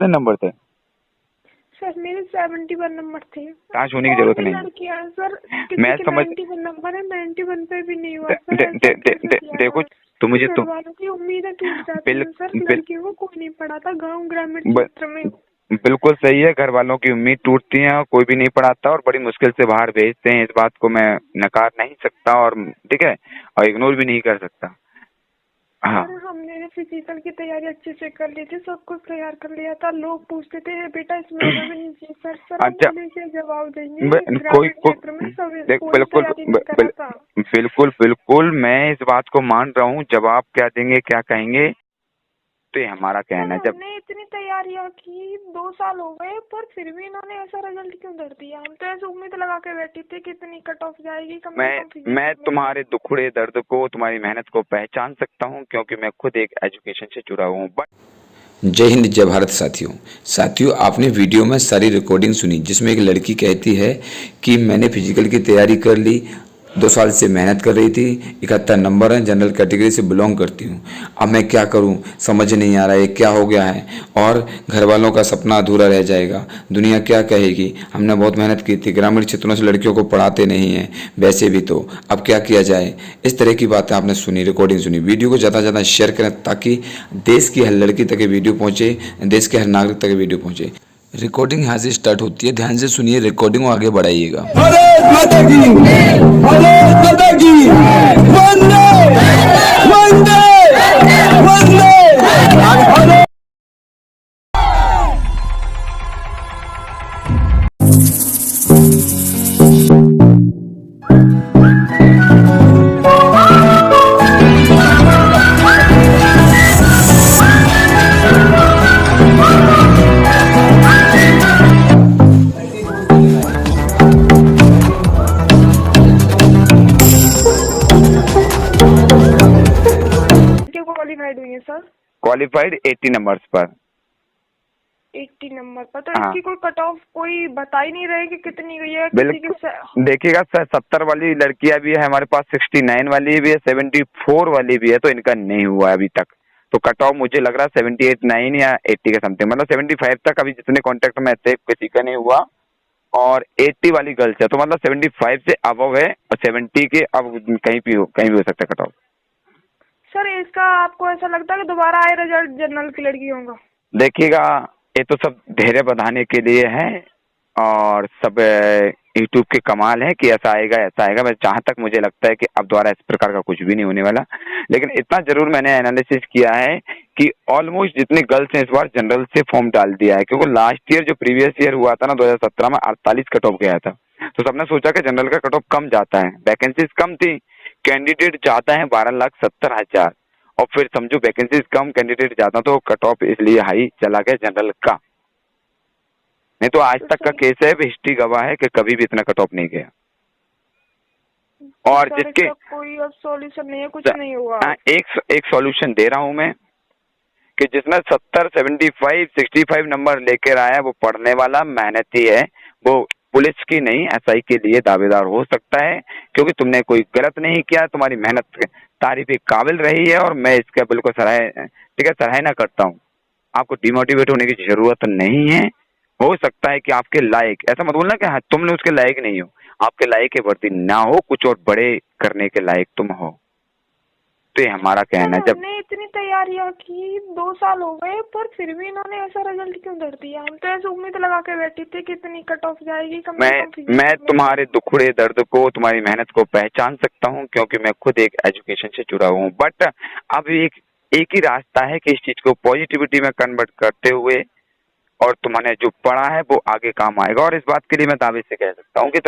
कितने नंबर थे? सर मेरे 71 नंबर थे। ताश होने की जरूरत नहीं। लड़कियां सर, किसी मैं के समझ 91 नंबर है, 91 पे भी नहीं हुआ सर। देखो तो मुझे घर वालों की उम्मीदें टूट जाती हैं सर। लड़कियों को कोई नहीं पढ़ाता गांव ग्रामीण क्षेत्र में। बिल्कुल सही है, घर वालों की उम्मीद टूटती है और कोई भी नहीं पढ़ाता और बड़ी मुश्किल से बाहर भेजते हैं। इस बात को मैं नकार नहीं सकता और ठीक है, और इग्नोर भी नहीं कर सकता। हाँ सर हमने फिजिकल की तैयारी अच्छे से कर ली थी, सब कुछ तैयार कर लिया था। लोग पूछते थे बेटा इसमें होगा भी नहीं चाहिए सर। सर अच्छा, हम जवाब देंगे, कोई ग्रामीण क्षेत्र में सब बिल्कुल तैयारी नहीं करा था। बिल्कुल बिल्कुल मैं इस बात को मान रहा हूँ। जवाब क्या देंगे, क्या कहेंगे, तो ये हमारा कहना है। जब हमने इतनी तैयारियां की, 2 साल हो गए, पर फिर भी इन्होंने ऐसा रिजल्ट क्यों दे दिया? हम तो ऐसे उम्मीद लगा के बैठी थी कि इतनी कट ऑफ जाएगी कम से कम। मैं तुम्हारे दुखड़े दर्द को, तुम्हारी मेहनत को पहचान सकता हूँ क्योंकि मैं खुद एक एजुकेशन से जुड़ा हुआ हूँ। जय हिंद जय भारत साथियों, आपने वीडियो में सारी रिकॉर्डिंग सुनी जिसमें एक लड़की कहती है कि मैंने फिजिकल की तैयारी कर ली, 2 साल से मेहनत कर रही थी, 71 नंबर है, जनरल कैटेगरी से बिलोंग करती हूँ। अब मैं क्या करूँ, समझ नहीं आ रहा है क्या हो गया है, और घर वालों का सपना अधूरा रह जाएगा, दुनिया क्या कहेगी, हमने बहुत मेहनत की थी, ग्रामीण क्षेत्रों से लड़कियों को पढ़ाते नहीं हैं वैसे भी, तो अब क्या किया जाए। इस तरह की बातें आपने सुनी, रिकॉर्डिंग सुनी। वीडियो को ज़्यादा से ज़्यादा शेयर करें ताकि देश की हर लड़की तक वीडियो पहुँचे, देश के हर नागरिक तक वीडियो पहुँचे। रिकॉर्डिंग यहाँ से स्टार्ट होती है, ध्यान से सुनिए रिकॉर्डिंग को, आगे बढ़ाइएगा। भारत माता की, भारत माता की, वंदे वंदे वंदे। क्वालिफाइड हुई है सर? क्वालिफाइड 80 नंबर्स पर। 80 नंबर पर, तो इसकी कोई कट ऑफ कोई बता ही नहीं रहे कि कितनी गई है? देखिएगा सर, 70 वाली लड़कियां भी है हमारे पास, 69 वाली भी है, 74 वाली भी है, तो इनका नहीं हुआ है अभी तक। तो कट ऑफ मुझे लग रहा है 78, 9 या 80 के समथिंग, मतलब 75 तक अभी जितने कॉन्टेक्ट में थे किसी का नहीं हुआ। और 80 वाली गर्ल्स है, तो मतलब 75 से अबव है, और 70 के अब कहीं भी हो सकता है कट ऑफ। सर इसका आपको ऐसा लगता है कि दोबारा आए रिजल्ट जनरल की लड़कियों का? देखिएगा, ये तो सब धैर्य बढ़ाने के लिए है और सब यूट्यूब के कमाल है कि ऐसा आएगा। मैं जहाँ तक मुझे लगता है कि अब दोबारा इस प्रकार का कुछ भी नहीं होने वाला। लेकिन इतना जरूर मैंने एनालिसिस किया है कि ऑलमोस्ट जितने गर्ल्स हैं इस बार जनरल से फॉर्म डाल दिया है, क्योंकि लास्ट ईयर जो प्रीवियस ईयर हुआ था ना 2017 में 48 कट ऑफ गया था। तो सबने सोचा कि जनरल का कट ऑफ कम जाता है, वैकेंसीज कम थी, कैंडिडेट ज्यादा है 12,70,000, और फिर समझो वैकेंसीज कम, कैंडिडेट ज्यादा, तो कट ऑफ इसलिए हाई चला गया जनरल का। नहीं तो आज तक का केस है, हिस्ट्री गवाह है कि कभी भी इतना कट ऑफ नहीं गया। और जिसके कोई अब सॉल्यूशन नहीं है, कुछ नहीं हुआ। एक सॉल्यूशन दे रहा हूं मैं कि जिसमें 70, 75, 65 नंबर लेकर आया वो पढ़ने वाला मेहनती है, वो पुलिस की नहीं एसआई के लिए दावेदार हो सकता है, क्योंकि तुमने कोई गलत नहीं किया, तुम्हारी मेहनत तारीफ काबिल रही है और मैं इसका बिल्कुल सराहना करता हूँ। आपको डिमोटिवेट होने की जरूरत नहीं है। हो सकता है कि आपके लायक, ऐसा मत बोलना कि हाँ तुमने उसके लायक नहीं हो, आपके लायक के भर्ती ना हो, कुछ और बड़े करने के लायक तुम हो। तो ये हमारा कहना है। जब हमने इतनी तैयारियां की, 2 साल हो गए, पर फिर भी इन्होंने ऐसा रिजल्ट क्यों दे दिया? हम तो ऐसे उम्मीद लगा के बैठी थी कि इतनी कट ऑफ जाएगी कम से कम। मैं तुम्हारे दुखड़े दर्द को, तुम्हारी मेहनत को पहचान सकता हूँ क्योंकि मैं खुद एक एजुकेशन से जुड़ा हूँ। बट अब एक ही रास्ता है कि इस चीज को पॉजिटिविटी में कन्वर्ट करते हुए, और तुमने जो पढ़ा है वो आगे काम आएगा। और इस बात के लिए मैं दावे से कह सकता हूँ कि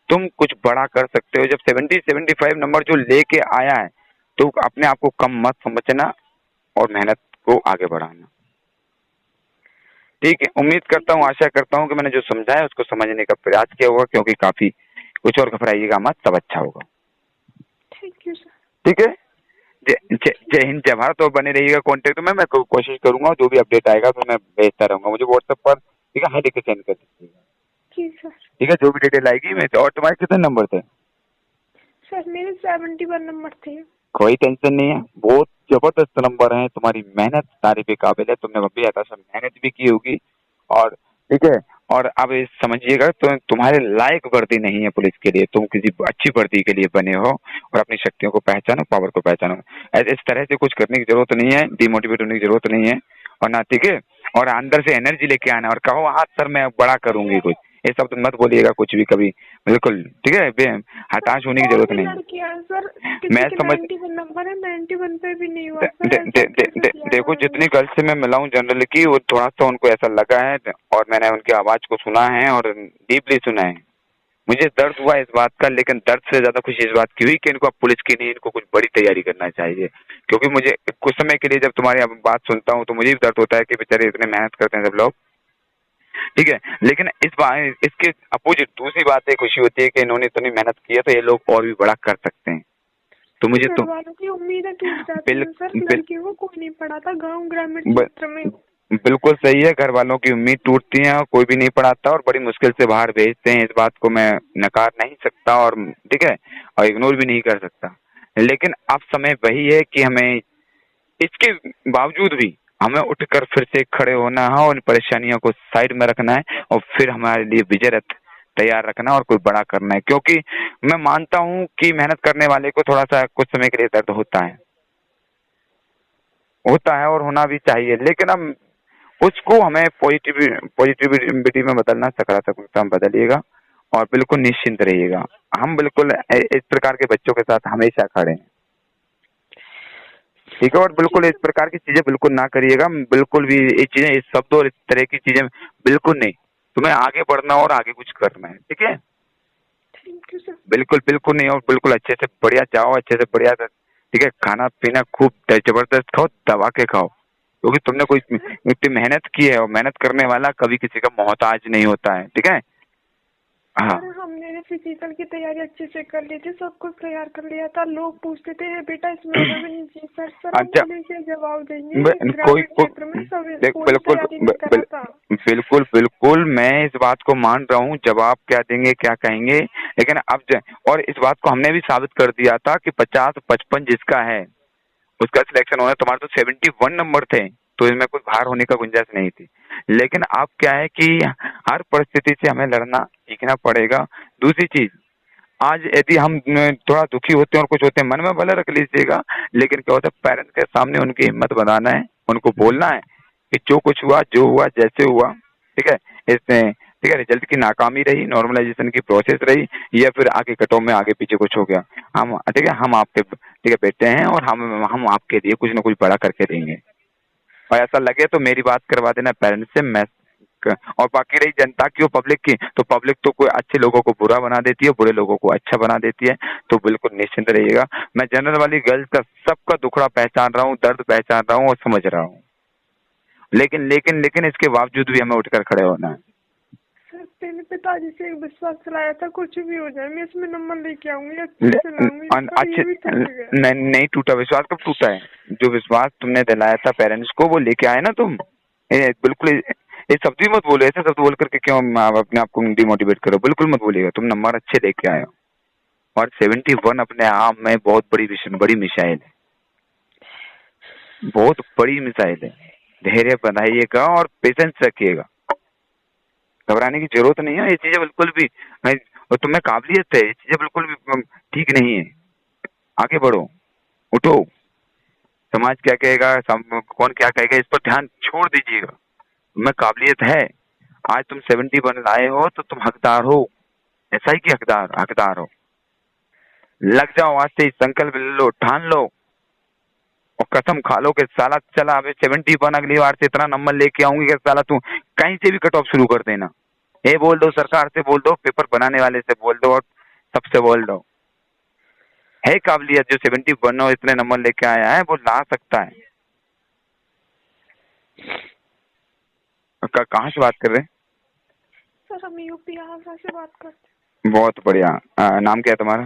तुम कुछ बड़ा कर सकते हो। जब 70, 75 नंबर जो लेके आया है, तो अपने आप को कम मत समझना और मेहनत को आगे बढ़ाना। ठीक है, उम्मीद करता हूँ, आशा करता हूँ कि मैंने जो समझा है उसको समझने का प्रयास किया होगा, क्योंकि काफी कुछ और घबराइएगा मत, सब अच्छा होगा। Thank you sir. ठीक है, जय हिंद जय भारत। और बने रहिएगा कॉन्टेक्ट में, मैं कोशिश करूंगा जो भी अपडेट आएगा तो मैं भेजता रहूंगा। मुझे व्हाट्सएप पर ठीक है, हाई लिख के सेंड कर दीजिएगा। ठीक है, जो भी डिटेल आएगी मैं। और तुम्हारे कितने नंबर थे? सर मेरे 71 नंबर थे। कोई टेंशन नहीं है, बहुत जबरदस्त नंबर है, तुम्हारी मेहनत तारीफ काबिल है, तुमने अभी ऐसा मेहनत भी की होगी। और ठीक है, और अब ये समझिएगा तो तुम्हारे लायक वर्दी नहीं है पुलिस के लिए, तुम किसी अच्छी वर्दी के लिए बने हो और अपनी शक्तियों को पहचानो, पावर को पहचानो। इस तरह से कुछ करने की जरूरत नहीं है, डिमोटिवेट होने की जरूरत नहीं है, और ना ठीक है, और अंदर से एनर्जी लेके आना और कहो हाँ सर मैं बड़ा करूंगी कुछ, ये सब मत बोलिएगा कुछ भी कभी, बिल्कुल ठीक है, हताश होने की जरूरत नहीं। सर मैं समझ 91 नंबर है, 91 पे भी नहीं हुआ देखो जितनी गर्ल्स से मैं मिला हूँ जनरल की, वो थोड़ा सा उनको ऐसा लगा है, और मैंने उनकी आवाज को सुना है और डीपली सुना है। मुझे दर्द हुआ इस बात का, लेकिन दर्द से ज्यादा खुशी इस बात की हुई कि इनको अब पुलिस की नहीं, इनको कुछ बड़ी तैयारी करना चाहिए। क्योंकि मुझे कुछ समय के लिए जब तुम्हारी बात सुनता हूँ तो मुझे भी दर्द होता है कि बेचारे इतने मेहनत करते हैं सब लोग, ठीक है, लेकिन इस बार इसके अपोजिट दूसरी बात ये खुशी होती है कि इन्होंने इतनी मेहनत की है तो ये लोग और भी बड़ा कर सकते हैं। तो मुझे तो वालों की उम्मीदें टूट जाती हैं सर, लड़कियों को कोई नहीं पढ़ाता गांव ग्रामीण क्षेत्र में। बिल्कुल सही है, घर वालों की उम्मीद टूटती है और कोई भी नहीं पढ़ाता और बड़ी मुश्किल से बाहर भेजते हैं, इस बात को मैं नकार नहीं सकता और ठीक है, और इग्नोर भी नहीं कर सकता। लेकिन अब समय वही है कि हमें इसके बावजूद भी हमें उठकर फिर से खड़े होना है और परेशानियों को साइड में रखना है और फिर हमारे लिए विजय रथ तैयार रखना और कोई बड़ा करना है। क्योंकि मैं मानता हूं कि मेहनत करने वाले को थोड़ा सा कुछ समय के लिए दर्द होता है और होना भी चाहिए, लेकिन अब उसको हमें पॉजिटिविटी में बदलना, सकारात्मकता में बदलिएगा और बिल्कुल निश्चिंत रहिएगा। हम बिल्कुल इस प्रकार के बच्चों के साथ हमेशा खड़े हैं, ठीक है, और बिल्कुल इस प्रकार की चीजें बिल्कुल ना करिएगा, बिल्कुल भी ये चीजें, इस शब्द और इस तरह की चीजें बिल्कुल नहीं। तुम्हें आगे बढ़ना और आगे कुछ करना है, ठीक है, थैंक यू सर। बिल्कुल बिल्कुल नहीं, और बिल्कुल अच्छे से बढ़िया जाओ, अच्छे से बढ़िया, ठीक है, खाना पीना खूब जबरदस्त खाओ, दबा के खाओ, क्योंकि तुमने कोई इतनी मेहनत की है और मेहनत करने वाला कभी किसी का मोहताज नहीं होता है, ठीक है। हाँ, हमने फिजिकल की तैयारी अच्छे से कर ली थी, सब कुछ तैयार कर लिया था। लोग पूछते थे बेटा इसमें होगा भी नहीं चाहिए सर, अच्छा, जवाब देंगे बिल्कुल बिल्कुल मैं इस बात को मान रहा हूँ, जवाब क्या देंगे क्या कहेंगे, लेकिन अब और इस बात को हमने भी साबित कर दिया था कि 50-55 जिसका है उसका सिलेक्शन होना। तुम्हारे तो 71 नंबर थे, तो इसमें कुछ बाहर होने का गुंजाइश नहीं थी। लेकिन अब क्या है कि हर परिस्थिति से हमें लड़ना सीखना पड़ेगा। दूसरी चीज, आज यदि हम थोड़ा दुखी होते हैं और कुछ होते हैं, मन में भले रख लीजिएगा, लेकिन क्या होता है पेरेंट्स के सामने उनकी हिम्मत बनाना है, उनको बोलना है कि जो कुछ हुआ, जो हुआ, जैसे हुआ, ठीक है, इसमें ठीक है, रिजल्ट की नाकामी रही, नॉर्मलाइजेशन की प्रोसेस रही, या फिर आगे कटो में आगे पीछे कुछ हो गया, हम ठीक है, हम आपके ठीक है बेटे हैं और हम आपके लिए कुछ ना कुछ बड़ा करके देंगे। और ऐसा लगे तो मेरी बात करवा देना पेरेंट्स से, मैं और बाकी रही जनता की और पब्लिक की, तो पब्लिक तो कोई अच्छे लोगों को बुरा बना देती है, बुरे लोगों को अच्छा बना देती है, तो बिल्कुल निश्चिंत रहिएगा। मैं जनरल वाली गर्ल्स का सबका दुखड़ा पहचान रहा हूँ, दर्द पहचान रहा हूँ और समझ रहा हूँ, लेकिन लेकिन लेकिन इसके बावजूद भी हमें उठकर खड़े होना है। मैंने पिताजी से एक विश्वास चलाया था, कुछ भी हो जाए मैं इसमें नंबर लेके आऊंगी, अच्छे नहीं टूटा विश्वास। कब टूटा है? जो विश्वास तुमने दिलाया था पेरेंट्स को वो लेके आए ना तुम। बिल्कुल ये शब्द भी मत बोलो, ऐसे शब्द बोल करके क्यों अपने आप को डिमोटिवेट करो, बिल्कुल मत बोलिएगा। तुम नंबर अच्छे लेके आए हो और 71 अपने आप में बहुत बड़ी बड़ी मिसाइल है, बहुत बड़ी मिसाइल है। धैर्य बनाइएगा और पेशेंस रखिएगा, घबराने की जरूरत नहीं है। ये चीजें बिल्कुल भी, तुम्हें काबिलियत है, ये चीजें बिल्कुल भी ठीक नहीं है। आगे बढ़ो, उठो, समाज क्या कहेगा, कौन क्या कहेगा, इस पर ध्यान छोड़ दीजिएगा। तुम्हें काबिलियत है, आज तुम 71 लाए हो तो तुम हकदार हो, ऐसा ही कि हकदार हो। लग जाओ, आज से संकल्प ले लो, ठान लो और कसम खा लो कि साला चला अबे 71 अगली बार से इतना नंबर लेके आऊंगी कि साला तू कहीं से भी कट ऑफ शुरू कर देना। ये बोल दो, सरकार से बोल दो, पेपर बनाने वाले से बोल दो और सबसे बोल दो, है काबिलियत जो 71 और इतने नंबर लेके आया है वो ला सकता है। कहाँ से बात कर रहे हैं? सर हम यूपी आगरा से बात करते हैं। बहुत बढ़िया, नाम क्या है तुम्हारा?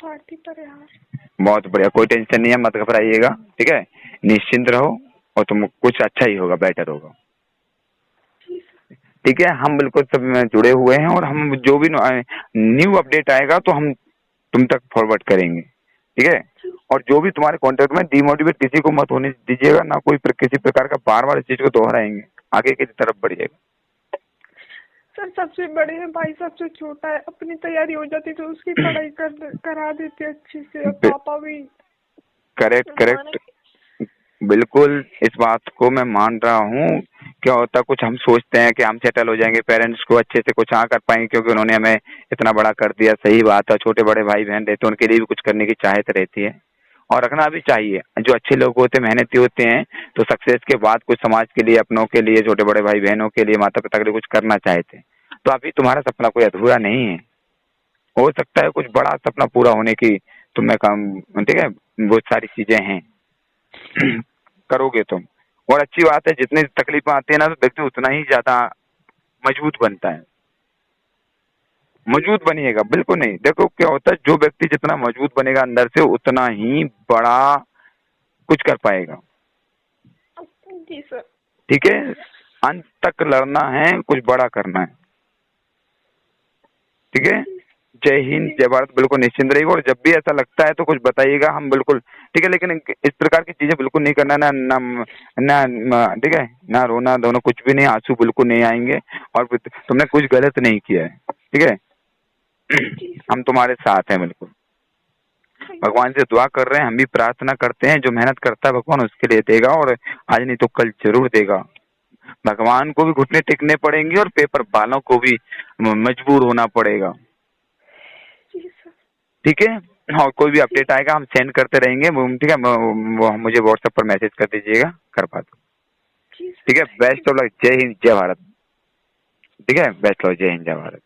भारती परिहार। बहुत बढ़िया, कोई टेंशन नहीं है, मत घबराइएगा, ठीक है, निश्चिंत रहो और तुम कुछ अच्छा ही होगा, बेटर होगा, ठीक है। हम बिल्कुल सब जुड़े हुए हैं और हम जो भी न्यू अपडेट आएगा तो हम तुम तक फॉरवर्ड करेंगे, ठीक है। और जो भी तुम्हारे कॉन्टेक्ट में, डिमोटिवेट किसी को मत होने दीजिएगा, ना कोई किसी प्रकार का बार बार इस चीज को दोहराएंगे, आगे की तरफ बढ़िएगा। सर सबसे बड़े हैं भाई, सबसे छोटा है, अपनी तैयारी हो जाती तो उसकी पढ़ाई करा देते अच्छे से। अब पापा भी करेक्ट, बिल्कुल इस बात को मैं मान रहा हूँ। क्या होता कुछ हम सोचते हैं कि हम सेटल हो जाएंगे, पेरेंट्स को अच्छे से कुछ कर पाएंगे क्योंकि उन्होंने हमें इतना बड़ा कर दिया। सही बात है, छोटे बड़े भाई बहन रहते हैं, उनके लिए भी कुछ करने की चाहत रहती है और रखना भी चाहिए। जो अच्छे लोग होते हैं, मेहनती होते हैं, तो सक्सेस के बाद कुछ समाज के लिए, अपनों के लिए, छोटे बड़े भाई बहनों के लिए, माता पिता के लिए कुछ करना चाहते हैं। तो अभी तुम्हारा सपना कोई अधूरा नहीं है, हो सकता है कुछ बड़ा सपना पूरा होने की तुम्हें काम, ठीक है, बहुत सारी चीजें हैं करोगे तुम। और अच्छी बात है, जितनी तकलीफें आती है ना तो व्यक्ति उतना ही ज्यादा मजबूत बनता है। मजबूत बनिएगा, बिल्कुल नहीं। देखो क्या होता है, जो व्यक्ति जितना मजबूत बनेगा अंदर से उतना ही बड़ा कुछ कर पाएगा। जी सर। ठीक है, अंत तक लड़ना है, कुछ बड़ा करना है। ठीक है, जय हिंद जय भारत। बिल्कुल निश्चिंत रहिएगा और जब भी ऐसा लगता है तो कुछ बताइएगा, हम बिल्कुल ठीक है। लेकिन इस प्रकार की चीजें बिल्कुल नहीं करना, ना ठीक है, ना रोना धोना, कुछ भी नहीं, आंसू बिल्कुल नहीं आएंगे। और तुमने कुछ गलत नहीं किया है, ठीक है हम तुम्हारे साथ हैं बिल्कुल। भगवान से दुआ कर रहे हैं, हम भी प्रार्थना करते हैं, जो मेहनत करता है भगवान उसके लिए देगा और आज नहीं तो कल जरूर देगा। भगवान को भी घुटने टेकने पड़ेंगे और पेपर वालों को भी मजबूर होना पड़ेगा। ठीक है, और कोई भी अपडेट आएगा हम सेंड करते रहेंगे, ठीक है। वो मुझे व्हाट्सएप पर मैसेज कर दीजिएगा, कर पाते। ठीक है, बेस्ट ऑफ लक। जय हिंद जय भारत। ठीक है, बेस्ट ऑफ, जय हिंद जय भारत।